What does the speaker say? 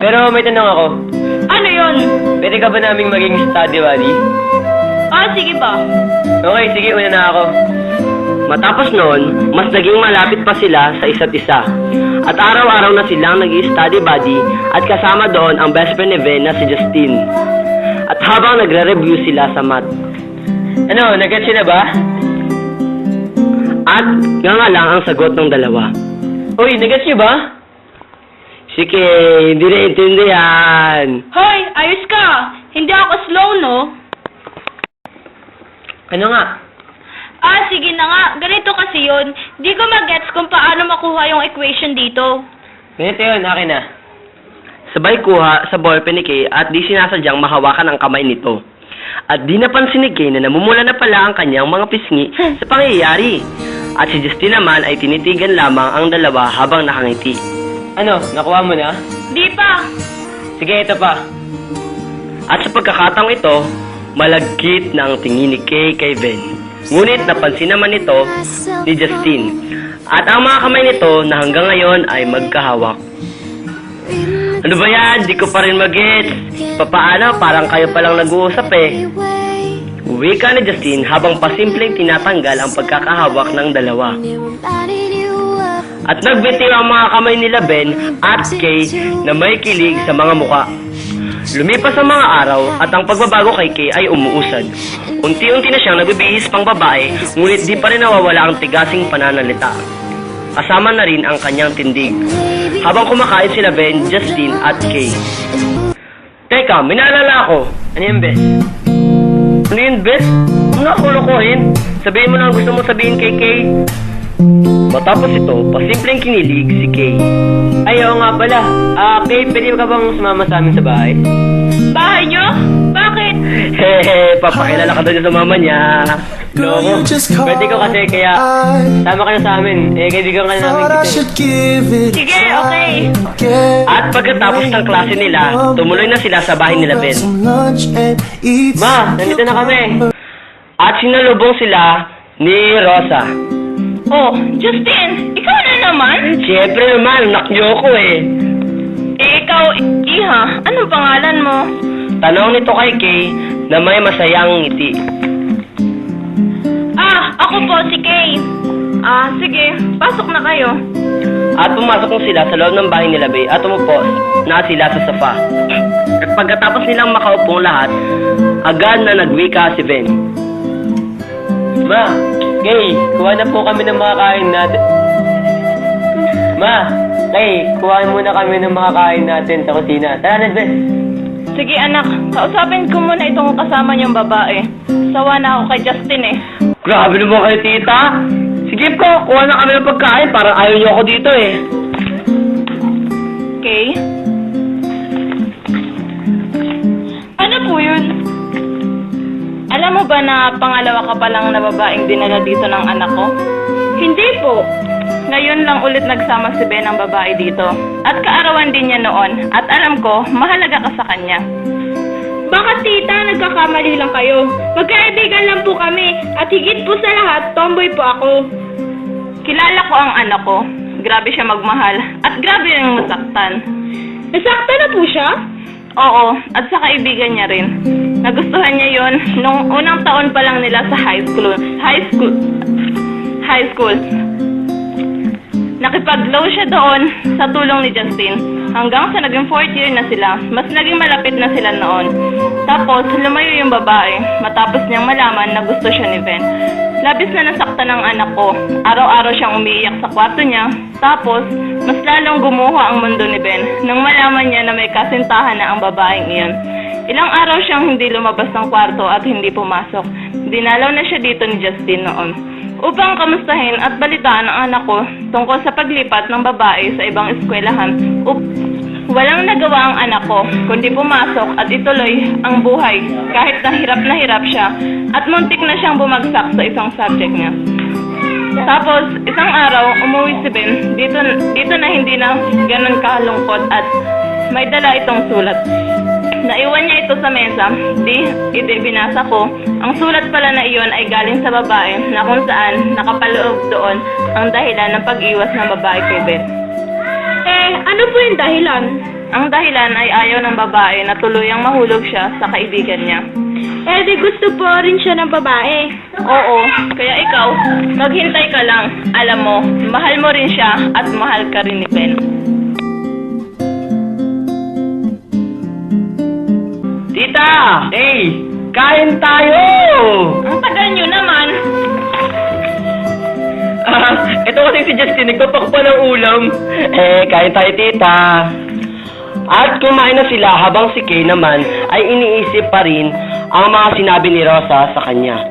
Pero may tanong ako. Ano yun? Pwede ka ba naming maging study buddy? Sige ba? Okay, sige, una na ako. Matapos noon, mas naging malapit pa sila sa isa't isa. At araw-araw na silang nag-i-study buddy at kasama doon ang best friend ni Ben na si Justin. At habang nagre-review sila sa math. Ano, nag-get na ba? At nga lang ang sagot ng dalawa. Uy, nag-get niyo ba? Sige, hindi naiintindihan. Hoy, ayos ka! Hindi ako slow, no? Ano nga? Sige na nga. Ganito kasi yun. Di ko mag-gets kung paano makuha yung equation dito. Ganito yun, akin na. Sabay kuha sa ballpen ni Kay at di sinasadyang mahawakan ang kamay nito. At di napansin ni Kay na namumula na pala ang kanyang mga pisngi sa pangyayari. At si Justin naman ay tinitigan lamang ang dalawa habang nakangiti. Ano, nakuha mo na? Di pa. Sige, ito pa. At sa pagkakataong ito, malagkit na ang tingin ni Kay kay Ben. Ngunit napansin naman ito ni Justin. At ang mga kamay nito na hanggang ngayon ay magkahawak. Ano ba yan? Di ko pa rin mag-gets. Papaano? Parang kayo palang nag-uusap eh. Wika ni Justin habang pasimpleng tinatanggal ang pagkakahawak ng dalawa. At nagbitiw ang mga kamay nila Ben at Kay na may kilig sa mga muka. Lumipas ang mga araw at ang pagbabago kay Kay ay umuusad. Unti-unti na siyang nagbibihis pang babae, ngunit di pa rin nawawala ang tigasing pananalita. Kasama na rin ang kanyang tindig. Habang kumakain sila Ben, Justin at Kay. Teka, may naalala ako. Ano yung best? Ano yun, Bes? Ano ako lokohin? Sabihin mo na ang gusto mo sabihin kay Kay. Matapos ito, pasimpleng kinilig si Kay. Ay, oo nga pala. Kay, pwede ka bang sumama sa amin sa bahay? Bahay nyo? Bakit? Hehe, papakilala ka doon sa mama niya. Loko. Pwede ko kasi, kaya sama ka na sa amin. Kaibigan ka na namin kita. Sige, okay. At pagkatapos ng klase nila, tumuloy na sila sa bahay nila Ben. Ma, nandito na kami. At sinalubong sila ni Rosa. Oh, Justin, ikaw na naman? Siyempre naman, anak niyo ko eh. Ikaw, Iha, anong pangalan mo? Tanong nito kay Kay na may masayang ngiti. Ako po si Kay. Sige, pasok na kayo. At pumasok na sila sa loob ng bahay nila Bay at umupo na sila sa sofa. At pagkatapos nilang makaupong lahat, agad na nagwika si Ben. Ma, Kay, kuha na po kami ng mga kain natin. Ma, Kay, kuha muna kami ng mga kain natin sa kusina. Tara na, Bes. Sige anak, kausapin ko muna itong kasama niyong babae. Sawa na ako kay Justin eh. Grabe naman kayo, tita. Sige po, kuha na kami ng pagkain. Parang ayaw niyo ako dito eh. Okay? Ano po yun? Alam mo ba na pangalawa ka palang na babaeng dinala dito ng anak ko? Hindi po. Ngayon lang ulit nagsama si Ben ang babae dito. At kaarawan din niya noon. At alam ko, mahalaga ka sa kanya. Baka tita, nagkakamali lang kayo. Magkaibigan lang po kami. At higit po sa lahat, tomboy po ako. Kilala ko ang anak ko. Grabe siya magmahal. At grabe yung masaktan. Nasaktan na po siya? Oo, at sa kaibigan niya rin. Nagustuhan niya yon nung unang taon pa lang nila sa high school. Nakipag-low siya doon sa tulong ni Justin. Hanggang sa naging 4th year na sila, mas naging malapit na sila noon. Tapos, lumayo yung babae, matapos niyang malaman na gusto siya ni Ben. Labis na nasaktan ng anak ko. Araw-araw siyang umiiyak sa kwarto niya. Tapos, mas lalong gumuha ang mundo ni Ben nang malaman niya na may kasintahan na ang babaeng iyon. Ilang araw siyang hindi lumabas ng kwarto at hindi pumasok. Dinalaw na siya dito ni Justin noon upang kamustahin at balitaan ang anak ko tungkol sa paglipat ng babae sa ibang eskwelahan. Walang nagawa ang anak ko kundi pumasok at ituloy ang buhay kahit na hirap siya at muntik na siyang bumagsak sa isang subject niya. Tapos, isang araw, umuwi si Ben dito na hindi na ganun kalungkot at may dala itong sulat. Naiwan niya ito sa mesa, binasa ko. Ang sulat pala na iyon ay galing sa babae na kung saan nakapaloob doon ang dahilan ng pag-iwas ng babae kay Ben. Ano po yung dahilan? Ang dahilan ay ayaw ng babae na tuluyang mahulog siya sa kaibigan niya. Eh di gusto po rin siya ng babae. Oo, kaya ikaw, maghintay ka lang. Alam mo, mahal mo rin siya at mahal ka rin ni Ben. Tita! Hey! Kain tayo! Ang tagal nyo naman. Ito kasi si Justin, nagpapak pa ng ulam. Kain tayo, tita. At kumain na sila habang si Kay naman ay iniisip pa rin ang mga sinabi ni Rosa sa kanya.